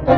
নমস্কার,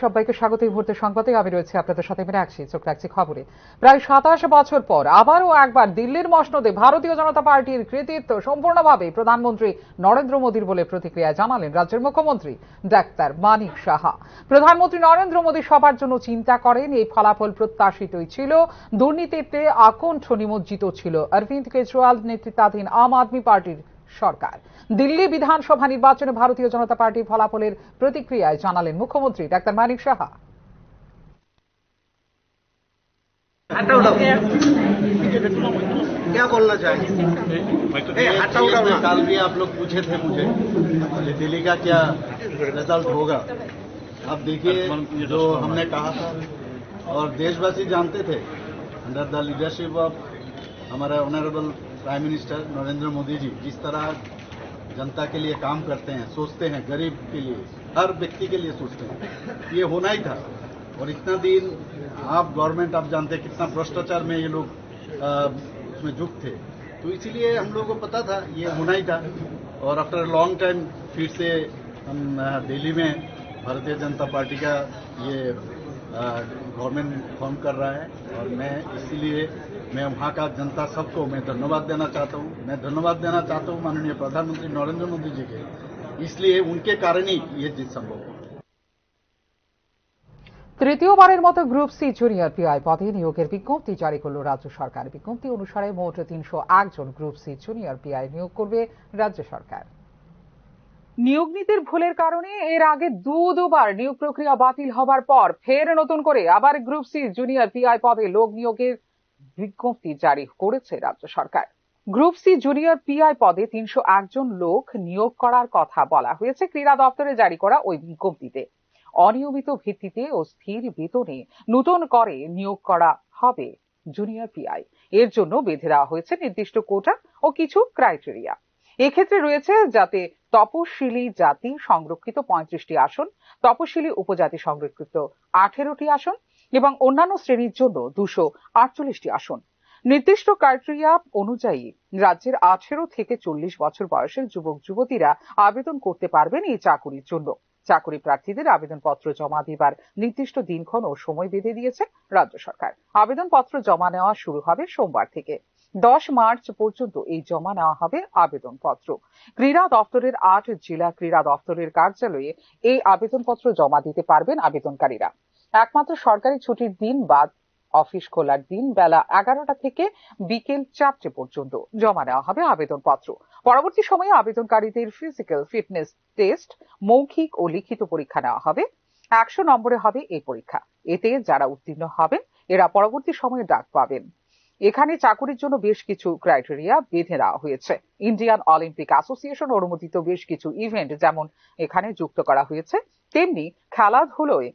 সবাইকে স্বাগত। এই মুহূর্তে সংবাদে আমি রয়েছে আপনাদের সাথে মীনাক্ষী। চোখ রাখছি খবরে। প্রায় 27 বছর পর আবারও একবার দিল্লির মসনদে ভারতীয় জনতা পার্টির কৃতিত্ব সম্পূর্ণভাবে প্রধানমন্ত্রী নরেন্দ্র মোদীর বলে প্রতিক্রিয়া জানালেন রাজ্যের মুখ্যমন্ত্রী ডাক্তার মানিক সাহা। প্রধানমন্ত্রী নরেন্দ্র মোদী সবার জন্য চিন্তা করেন, এই ফলাফল প্রত্যাশিতই ছিল। দুর্নীতিতে আকণ্ঠ নিমজ্জিত ছিল অরবিন্দ কেজরিওয়াল নেতৃত্বাধীন আম আদমি পার্টির সরকার। দিল্লি বিধানসভা নির্বাচনে ভারতীয় জনতা পার্টির ফলাফলের প্রতিক্রিয়ায় জানালেন মুখ্যমন্ত্রী ডাক্তার মানিক সাহা। क्या बोलना चाहेंगे? कल भी आप लोग पूछे थे मुझे दिल्ली का क्या रिजल्ट होगा। अब देखिए जो हमने कहा था और देशवासी जानते थे, अंडर द लीडरशिप ऑफ हमारा honourable prime minister Narendra Modi ji जिस तरह जनता के लिए काम करते हैं, सोचते हैं, गरीब के लिए, हर व्यक्ति के लिए सोचते हैं, ये होना ही था। और इतना दिन आप गवर्नमेंट आप जानते हैं कितना भ्रष्टाचार में ये लोग उसमें जुट थे, तो इसीलिए हम लोगों को पता था ये होना ही था। और आफ्टर लॉन्ग टाइम फिर से हम दिल्ली में भारतीय जनता पार्टी का ये गवर्नमेंट फॉर्म कर रहा है। और मैं इसीलिए मैं वहाँ का जनता सबको मैं धन्यवाद देना चाहता हूँ। मैं धन्यवाद देना चाहता हूँ माननीय प्रधानमंत्री नरेंद्र मोदी जी के, इसलिए उनके कारण ही ये जीत संभव हुआ। তৃতীয়বারের মতো গ্রুপ সি জুনিয়র পিআই পদে নিয়োগের বিজ্ঞপ্তি জারি করল রাজ্য সরকার। বিজ্ঞপ্তি অনুসারে মোট 301 জন গ্রুপ সি জুনিয়র পিআই নিয়োগ করবে রাজ্য সরকার। নিয়োগ নীতির ভুলের কারণে এর আগে দুবার নিয়োগ প্রক্রিয়া বাতিল হবার পর ফের নতুন করে আবার গ্রুপ সি জুনিয়র পিআই পদে লোক নিয়োগের বিজ্ঞপ্তি জারি করেছে রাজ্য সরকার। গ্রুপ সি জুনিয়র পিআই পদে 301 জন লোক নিয়োগ করার কথা বলা হয়েছে ক্রীড়া দপ্তরে জারি করা ওই বিজ্ঞপ্তিতে। অনিয়মিত ভিত্তিতে ও স্থির বেতনে নতুন করে নিয়োগ করা হবে জুনিয়র পিআই। এর জন্য বেঁধে দেওয়া হয়েছে নির্দিষ্ট কোটা ও কিছু ক্রাইটেরিয়া। এক্ষেত্রে রয়েছে যাতে তপশিলি জাতি সংরক্ষিত 35টি আসন, তপশিলি উপজাতি সংরক্ষিত 18টি আসন এবং অন্যান্য শ্রেণীর জন্য 248টি আসন। নির্দিষ্ট ক্রাইটেরিয়া অনুযায়ী রাজ্যের 18 থেকে 40 বছর বয়সের যুবক যুবতীরা আবেদন করতে পারবেন এই চাকুরির জন্য। চাকরি প্রার্থীদের আবেদনপত্র জমা দেবার নির্দিষ্ট দিনক্ষণ ও সময় বেঁধে দিয়েছে রাজ্য সরকার। আবেদনপত্র জমা নেওয়া শুরু হবে সোমবার থেকে। 10 মার্চ পর্যন্ত এই জমা নেওয়া হবে আবেদনপত্র। ক্রীড়া দপ্তরের 8 জেলা ক্রীড়া দপ্তরের কার্যালয়ে এই আবেদনপত্র জমা দিতে পারবেন আবেদনকারীরা। একমাত্র সরকারি ছুটির দিন বাদ অফিস খোলার দিন বেলা 11টা থেকে বিকেল 4টে পর্যন্ত জমা নেওয়া হবে আবেদনপত্র। পরবর্তী সময়ে আবেদনকারীদের ফিজিক্যাল ফিটনেস টেস্ট, মৌখিক ও লিখিত পরীক্ষা নেওয়া হবে। 100 নম্বরে হবে এই পরীক্ষা। এতে যারা উত্তীর্ণ হবেন এরা পরবর্তী সময়ে ডাক পাবেন। এখানে চাকুরির জন্য বেশ কিছু ক্রাইটেরিয়া বেঁধে দেওয়া হয়েছে। ইন্ডিয়ান অলিম্পিক অ্যাসোসিয়েশন অনুমোদিত বেশ কিছু ইভেন্ট যেমন এখানে যুক্ত করা হয়েছে, তেমনি খেলাধুলোয়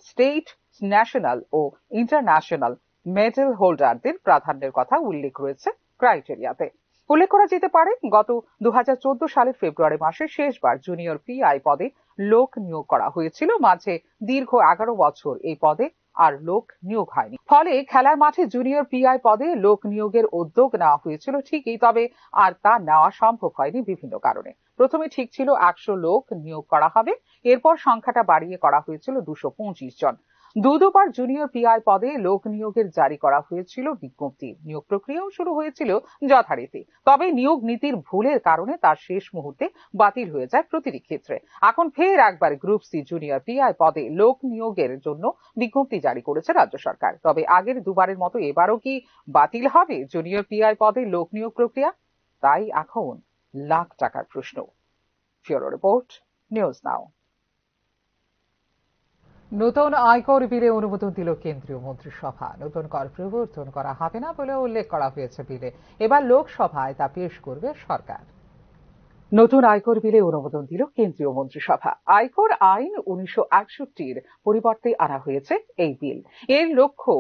স্টেট, ন্যাশনাল ও ইন্টারন্যাশনাল মেডেল হোল্ডারদের প্রাধান্যের কথা উল্লেখ রয়েছে ক্রাইটেরিয়াতে। উল্লেখ করা যেতে পারে, গত 2014 সালের ফেব্রুয়ারি মাসে শেষবার জুনিয়র পিআই পদে লোক নিয়োগ করা হয়েছিল। মাঝে দীর্ঘ 11 বছর এই পদে আর লোক নিয়োগ হয়নি। ফলে খেলার মাঠে জুনিয়র পিআই পদে লোক নিয়োগের উদ্যোগ নেওয়া হয়েছিল ঠিকই, তবে আর তা নেওয়া সম্ভব হয়নি বিভিন্ন কারণে। প্রথমে ঠিক ছিল 100 লোক নিয়োগ করা হবে, এরপর সংখ্যাটা বাড়িয়ে করা হয়েছিল 225 জন। দুবার জুনিয়র পিআই পদে লোক নিয়োগের জারি করা হয়েছিল বিজ্ঞপ্তি। নিয়োগ প্রক্রিয়াও শুরু হয়েছিল যথারীতি, তবে নিয়োগ নীতির ভুলের কারণে তার শেষ মুহূর্তে বাতিল হয়ে যায় প্রতিটি ক্ষেত্রে। এখন ফের একবার গ্রুপ সি জুনিয়র পিআই পদে লোক নিয়োগের জন্য বিজ্ঞপ্তি জারি করেছে রাজ্য সরকার। তবে আগের দুবারের মতো এবারও কি বাতিল হবে জুনিয়র পিআই পদে লোক নিয়োগ প্রক্রিয়া? তাই এখন লাখ টাকার প্রশ্ন। Bureau report, news now. নতুন আয়কর বিলে অনুমোদন দিল কেন্দ্রীয় মন্ত্রিসভা। নতুন কর প্রবর্তন করা হবে না বলে উল্লেখ করা হয়েছে বিলে। এবার লোকসভায় তা পেশ করবে সরকার। নতুন আয়কর বিলে অনুমোদন দিল কেন্দ্রীয় মন্ত্রিসভা। আয়কর আইন 1961-র পরিবর্তে আনা হয়েছে এই বিল। এর লক্ষ্য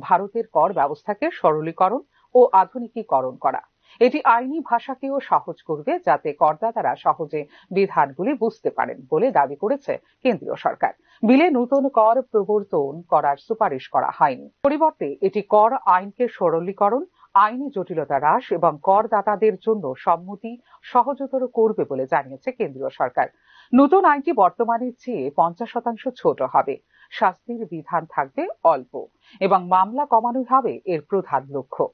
ভারতের কর ব্যবস্থাকে সরলীকরণ ও আধুনিকীকরণ করা। এটি আইনি ভাষাকেও সহজ করবে, যাতে করদাতারা সহজে বিধানগুলি বুঝতে পারেন বলে দাবি করেছে কেন্দ্রীয় সরকার। বিলে নতুন কর প্রবর্তন করার সুপারিশ করা হয়নি। পরিবর্তে এটি কর আইনকে সরলীকরণ, আইনি জটিলতা হ্রাস এবং করদাতাদের জন্য সম্মতি সহজতর করবে বলে জানিয়েছে কেন্দ্রীয় সরকার। নতুন আইনটি বর্তমানের চেয়ে 50% ছোট হবে, শাস্তির বিধান থাকবে অল্প এবং মামলা কমানোই হবে এর প্রধান লক্ষ্য।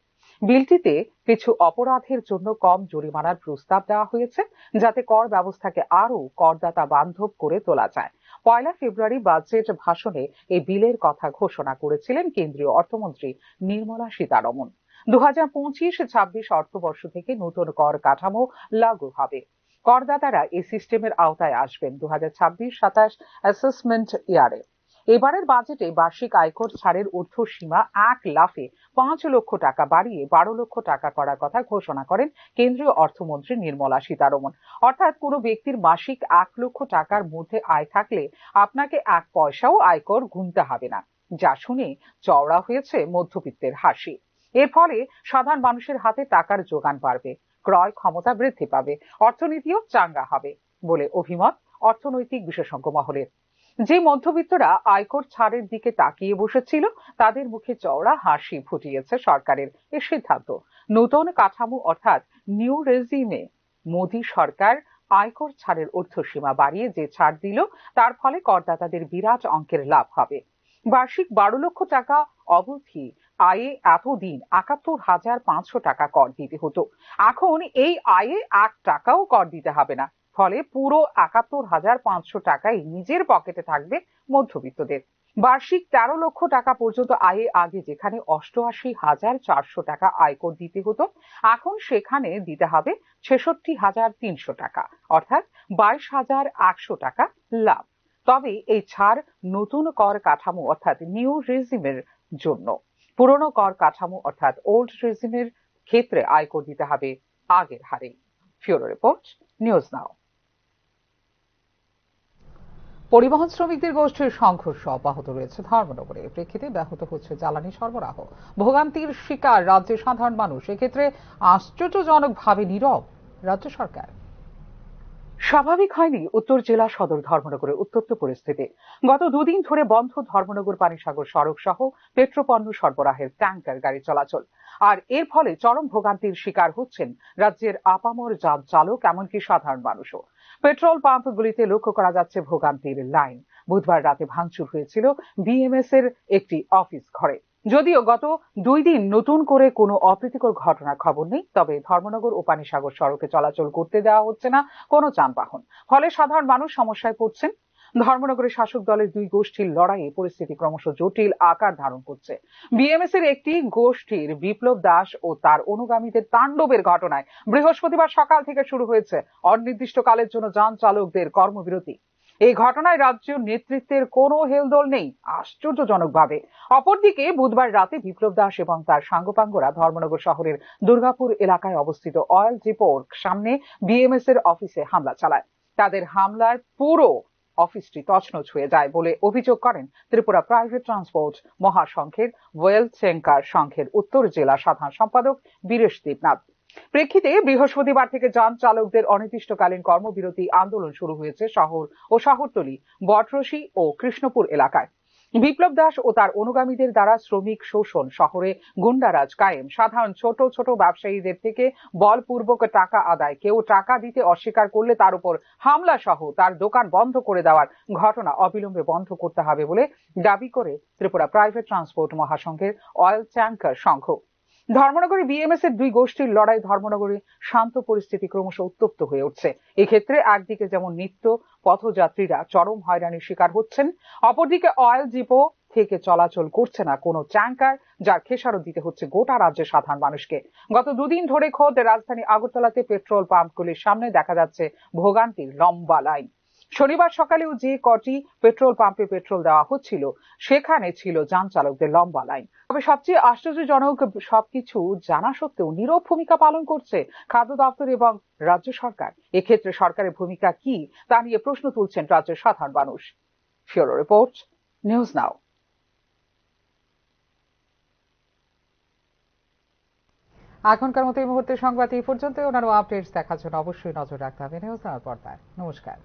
বিলটিতে কিছু অপরাধের জন্য কম জরিমানার প্রস্তাব দেওয়া হয়েছে, যাতে কর ব্যবস্থাকে আরও করদাতা বান্ধব করে তোলা যায়। 1 ফেব্রুয়ারি বাজেট ভাষণে এই বিলের কথা ঘোষণা করেছিলেন কেন্দ্রীয় অর্থমন্ত্রী নির্মলা সীতারমণ। 2025-26 অর্থবর্ষ থেকে নতুন কর কাঠামো লাগু হবে। করদাতারা এই সিস্টেমের আওতায় আসবেন 2026-27 অ্যাসেসমেন্ট ইয়ারে। এবারের বাজেটে বার্ষিক আয়কর ছাড়ের ঊর্ধ্বসীমা 1 লাফে 5 লক্ষ টাকা বাড়িয়ে 12 লক্ষ টাকা করার কথা ঘোষণা করেন কেন্দ্রীয় অর্থমন্ত্রী নির্মলা সীতারমণ। অর্থাৎ কোনো ব্যক্তির মাসিক 1 লক্ষ টাকার মধ্যে আয় থাকলে আপনাকে 1 পয়সাও আয়কর গুনতে হবে না, যা শুনে চওড়া হয়েছে মধ্যবিত্তের হাসি। এর ফলে সাধারণ মানুষের হাতে টাকার যোগান বাড়বে, ক্রয় ক্ষমতা বৃদ্ধি পাবে, অর্থনীতিও চাঙ্গা হবে বলে অভিমত অর্থনৈতিক বিশেষজ্ঞ মহলের। যে মধ্যবিত্তরা আয়কর ছাড়ের দিকে তাকিয়ে বসেছিল, তাদের মুখে চওড়া হাসি ফুটিয়েছে সরকারের এই সিদ্ধান্ত। নতুন কাঠামো অর্থাৎ নিউ রেজিমে মোদী সরকার আয়কর ছাড়ের ঊর্ধ্বসীমা বাড়িয়ে যে ছাড় দিল, তার ফলে করদাতাদের বিরাট অঙ্কের লাভ হবে। বার্ষিক 12 লক্ষ টাকা অবধি আয়ে এতদিন 71,500 টাকা কর দিতে হতো। এখন এই আয়ে 1 টাকাও কর দিতে হবে না, ফলে পুরো 71,500 টাকাই নিজের পকেটে থাকবে মধ্যবিত্তদের। বার্ষিক 13 লক্ষ টাকা পর্যন্ত আয়ে আগে যেখানে 88,400 টাকা আয়কর দিতে হতো, এখন সেখানে দিতে হবে 66,300 টাকা, অর্থাৎ 22,100 টাকা লাভ। তবে এই ছাড় নতুন কর কাঠামো অর্থাৎ নিউ রেজিমের জন্য। পুরনো কর কাঠামো অর্থাৎ ওল্ড রেজিমের ক্ষেত্রে আয়কর দিতে হবে আগের হারে। ফিউরো রিপোর্ট, নিউজ নাও। পরিবহন শ্রমিকদের গোষ্ঠীর সংঘর্ষ অব্যাহত রয়েছে ধর্মনগরে। প্রেক্ষিতে ব্যাহত হচ্ছে জ্বালানি সরবরাহ। ভোগান্তির শিকার রাজ্যের সাধারণ মানুষ। এক্ষেত্রে আশ্চর্যজনকভাবে নীরব রাজ্য সরকার। স্বাভাবিক হয়নি উত্তর জেলা সদর ধর্মনগরের উত্তপ্ত পরিস্থিতি। গত 2 দিন ধরে বন্ধ ধর্মনগর পানিসাগর সড়ক সহ পেট্রোপণ্য সরবরাহের ট্যাঙ্কার গাড়ি চলাচল। আর এর ফলে চরম ভোগান্তির শিকার হচ্ছেন রাজ্যের আপামর যান চালক, এমনকি সাধারণ মানুষও। পেট্রোল পাম্পগুলিতে লক্ষ্য করা যাচ্ছে ভোগান্তির লাইন। বুধবার রাতে ভাঙচুর হয়েছিল বিএমএস এর একটি অফিস ঘরে। যদিও গত 2 দিন নতুন করে কোনো অপ্রীতিকর ঘটনার খবর নেই, তবে ধর্মনগর ও পানিসাগর সড়কে চলাচল করতে দেওয়া হচ্ছে না কোনো যানবাহন। ফলে সাধারণ মানুষ সমস্যায় পড়ছেন। ধর্মনগরের শাসক দলের 2 গোষ্ঠীর লড়াইয়ে পরিস্থিতি ক্রমশ জটিল আকার ধারণ করছে। বিএমএস এর একটি গোষ্ঠীর বিপ্লব দাস ও তার অনুগামীদের তাণ্ডবের ঘটনায় বৃহস্পতিবার সকাল থেকে শুরু হয়েছে অনির্দিষ্টকালের জন্য যান চালকদের কর্মবিরতি। এই ঘটনায় রাজ্য নেতৃত্বের কোনো হেলদোল নেই আশ্চর্যজনকভাবে। অপরদিকে বুধবার রাতে বিপ্লব দাস এবং তার সাঙ্গপাঙ্গরা ধর্মনগর শহরের দুর্গাপুর এলাকায় অবস্থিত অয়েল ডিপোর সামনে বিএমএস এর অফিসে হামলা চালায়। তাদের হামলায় পুরো অফিসটি তছনছ হয়ে যায় বলে অভিযোগ করেন ত্রিপুরা প্রাইভেট ট্রান্সপোর্ট মহাসংঘের ওয়েলথ ট্যাঙ্কার সংঘের উত্তর জেলা সাধারণ সম্পাদক বীরেশ দেবনাথ। প্রেক্ষিতে বৃহস্পতিবার থেকে যান চালকদের অনির্দিষ্টকালীন কর্মবিরতি আন্দোলন শুরু হয়েছে শহর ও শহরতলি, বটরশি ও কৃষ্ণপুর এলাকায়। বিপ্লব দাস ও তার অনুগামীদের দ্বারা শ্রমিক শোষণ, শহরে গুন্ডারাজ কায়েম, সাধারণ ছোট ছোট ব্যবসায়ীদের থেকে বলপূর্বক টাকা আদায়, কেউ টাকা দিতে অস্বীকার করলে তার উপর হামলা সহ তার দোকান বন্ধ করে দেওয়ার ঘটনা অবিলম্বে বন্ধ করতে হবে বলে দাবি করে ত্রিপুরা প্রাইভেট ট্রান্সপোর্ট মহাসংঘের অয়েল ট্যাঙ্কার সংঘ। ধর্মনগরে বিএমএস এর 2 গোষ্ঠীর লড়াই ধর্মনগরে শান্ত পরিস্থিতি ক্রমশ উত্তপ্ত হয়ে উঠছে। এক্ষেত্রে একদিকে যেমন নিত্য পথযাত্রীরা চরম হয়রানির শিকার হচ্ছেন, অপরদিকে অয়েল ডিপো থেকে চলাচল করছে না কোনো ট্যাঙ্কার, যার খেসারত দিতে হচ্ছে গোটা রাজ্যের সাধারণ মানুষকে। গত 2 দিন ধরে খোদ রাজধানী আগরতলাতে পেট্রোল পাম্পগুলির সামনে দেখা যাচ্ছে ভোগান্তির লম্বা লাইন। শনিবার সকালেও যে কটি পেট্রোল পাম্পে পেট্রোল দেওয়া হচ্ছিল, সেখানে ছিল যান চালকদের লম্বা লাইন। তবে সবচেয়ে আশ্চর্যজনক, সবকিছু জানা সত্ত্বেও নীরব ভূমিকা পালন করছে খাদ্য দপ্তর এবং রাজ্য সরকার। এক্ষেত্রে সরকারের ভূমিকা কি তা নিয়ে প্রশ্ন তুলছেন রাজ্যের সাধারণ মানুষ। ফিউরো রিপোর্ট, নিউজ নাও। এখনকার মতো এই মুহূর্তে সংবাদ এই পর্যন্ত। অন্যান্য আপডেটস দেখার জন্য অবশ্যই নজর রাখতে হবে নিউজ আওয়ার পর্দায়। নমস্কার।